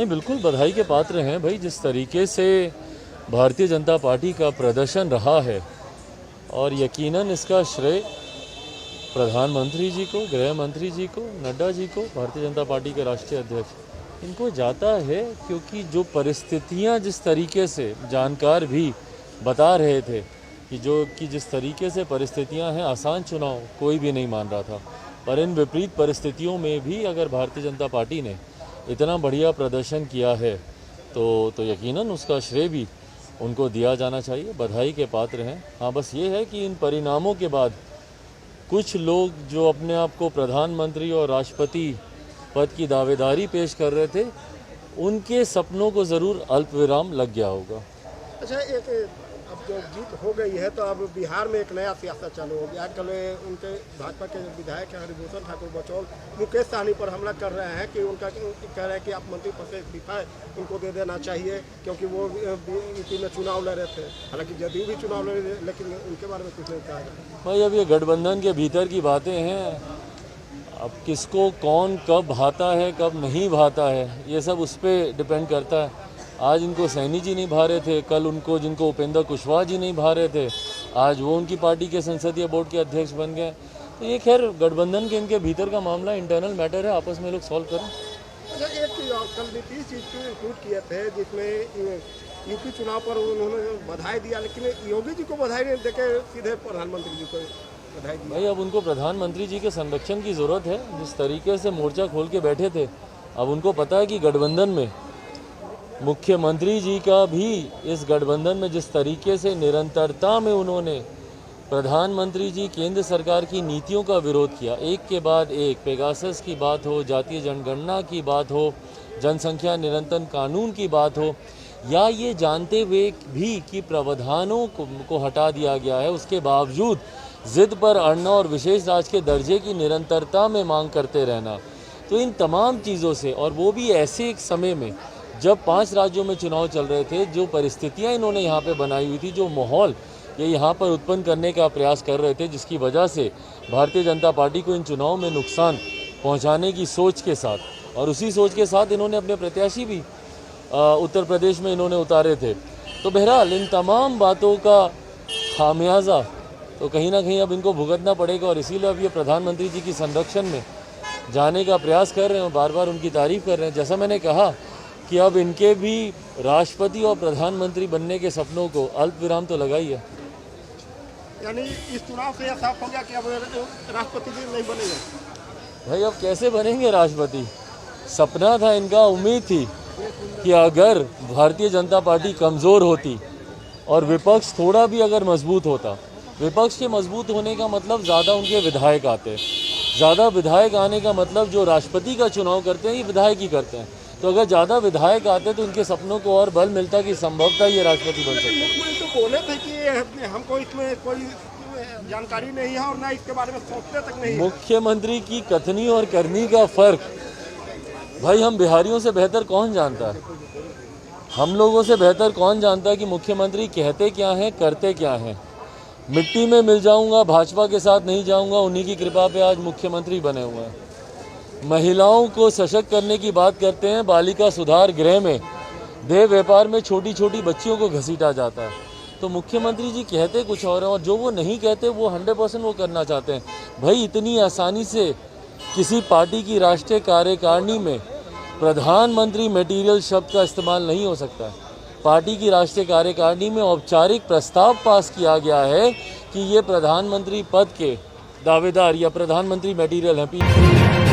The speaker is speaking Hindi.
नहीं, बिल्कुल बधाई के पात्र हैं भाई। जिस तरीके से भारतीय जनता पार्टी का प्रदर्शन रहा है, और यकीनन इसका श्रेय प्रधानमंत्री जी को, गृह मंत्री जी को, नड्डा जी को, भारतीय जनता पार्टी के राष्ट्रीय अध्यक्ष, इनको जाता है। क्योंकि जो परिस्थितियां जिस तरीके से जानकार भी बता रहे थे कि जिस तरीके से परिस्थितियां हैं, आसान चुनाव कोई भी नहीं मान रहा था, पर इन विपरीत परिस्थितियों में भी अगर भारतीय जनता पार्टी ने इतना बढ़िया प्रदर्शन किया है तो यकीनन उसका श्रेय भी उनको दिया जाना चाहिए। बधाई के पात्र हैं। हाँ, बस ये है कि इन परिणामों के बाद कुछ लोग जो अपने आप को प्रधानमंत्री और राष्ट्रपति पद की दावेदारी पेश कर रहे थे, उनके सपनों को ज़रूर अल्पविराम लग गया होगा। अच्छा, एक अब जो जीत हो गई है तो अब बिहार में एक नया सियासत चालू हो गया। कल उनके भाजपा के विधायक हरिभूषण ठाकुर बचौल मुकेश सहनी पर हमला कर रहे हैं कि उनका कह रहे हैं कि आप मंत्री पद से इस्तीफा उनको दे देना चाहिए, क्योंकि वो यूपी में चुनाव लड़ रहे थे। हालांकि जदयू भी चुनाव लड़ रहे, लेकिन उनके बारे में कुछ नहीं कहा गया। भाई, अब ये गठबंधन के भीतर की बातें हैं। अब किसको कौन कब भाता है, कब नहीं भाता है, ये सब उस पर डिपेंड करता है। आज इनको सैनी जी नहीं भा रहे थे, कल उनको जिनको उपेंद्र कुशवाहा जी नहीं भा रहे थे, आज वो उनकी पार्टी के संसदीय बोर्ड के अध्यक्ष बन गए। तो ये खैर गठबंधन के इनके भीतर का मामला, इंटरनल मैटर है, आपस में लोग सॉल्व करें। अच्छा, एक कल नीतीश जी ट्वीट किए थे जिसमें यूपी चुनाव पर उन्होंने बधाई दिया, लेकिन योगी जी को बधाई नहीं देके सीधे प्रधानमंत्री जी को बधाई दी। भाई, अब उनको प्रधानमंत्री जी के संरक्षण की ज़रूरत है। जिस तरीके से मोर्चा खोल के बैठे थे, अब उनको पता है कि गठबंधन में मुख्यमंत्री जी का भी इस गठबंधन में जिस तरीके से निरंतरता में उन्होंने प्रधानमंत्री जी केंद्र सरकार की नीतियों का विरोध किया, एक के बाद एक, पेगासस की बात हो, जातीय जनगणना की बात हो, जनसंख्या नियंत्रण कानून की बात हो, या ये जानते हुए भी कि प्रावधानों को हटा दिया गया है, उसके बावजूद जिद पर अड़ना और विशेष राज्य के दर्जे की निरंतरता में मांग करते रहना। तो इन तमाम चीज़ों से, और वो भी ऐसे एक समय में जब 5 राज्यों में चुनाव चल रहे थे, जो परिस्थितियां इन्होंने यहाँ पे बनाई हुई थी, जो माहौल ये यहाँ पर उत्पन्न करने का प्रयास कर रहे थे, जिसकी वजह से भारतीय जनता पार्टी को इन चुनाव में नुकसान पहुँचाने की सोच के साथ, और उसी सोच के साथ इन्होंने अपने प्रत्याशी भी उत्तर प्रदेश में इन्होंने उतारे थे। तो बहरहाल इन तमाम बातों का खामियाजा तो कहीं ना कहीं अब इनको भुगतना पड़ेगा, और इसीलिए अब ये प्रधानमंत्री जी की संरक्षण में जाने का प्रयास कर रहे हैं, बार बार उनकी तारीफ कर रहे हैं। जैसा मैंने कहा कि अब इनके भी राष्ट्रपति और प्रधानमंत्री बनने के सपनों को अल्प विराम तो लगा ही है। यानी इस चुनाव से यह साफ हो गया कि अब राष्ट्रपति जी नहीं बनेंगे। भाई, अब कैसे बनेंगे राष्ट्रपति? सपना था इनका, उम्मीद थी कि अगर भारतीय जनता पार्टी कमज़ोर होती और विपक्ष थोड़ा भी अगर मजबूत होता, विपक्ष के मजबूत होने का मतलब ज़्यादा उनके विधायक आते, ज़्यादा विधायक आने का मतलब जो राष्ट्रपति का चुनाव करते हैं ये विधायक ही करते हैं। तो अगर ज़्यादा विधायक आते तो इनके सपनों को और बल मिलता कि संभवतः ये राष्ट्रपति बन सकते। मुख्यमंत्री तो बोले थे कि हमको इसमें कोई जानकारी नहीं है और ना इसके बारे में सोचते तक नहीं। मुख्यमंत्री की कथनी और करनी का फर्क भाई हम बिहारियों से बेहतर कौन जानता है? हम लोगों से बेहतर कौन जानता है कि मुख्यमंत्री कहते क्या हैं, करते क्या हैं? मिट्टी में मिल जाऊंगा, भाजपा के साथ नहीं जाऊंगा, उन्हीं की कृपा पे आज मुख्यमंत्री बने हुए हैं। महिलाओं को सशक्त करने की बात करते हैं, बालिका सुधार गृह में देह व्यापार में छोटी छोटी बच्चियों को घसीटा जाता है। तो मुख्यमंत्री जी कहते कुछ और हैं, और जो वो नहीं कहते वो 100% वो करना चाहते हैं। भाई, इतनी आसानी से किसी पार्टी की राष्ट्रीय कार्यकारिणी में प्रधानमंत्री मटेरियल शब्द का इस्तेमाल नहीं हो सकता है। पार्टी की राष्ट्रीय कार्यकारिणी में औपचारिक प्रस्ताव पास किया गया है कि ये प्रधानमंत्री पद के दावेदार या प्रधानमंत्री मटेरियल हैं।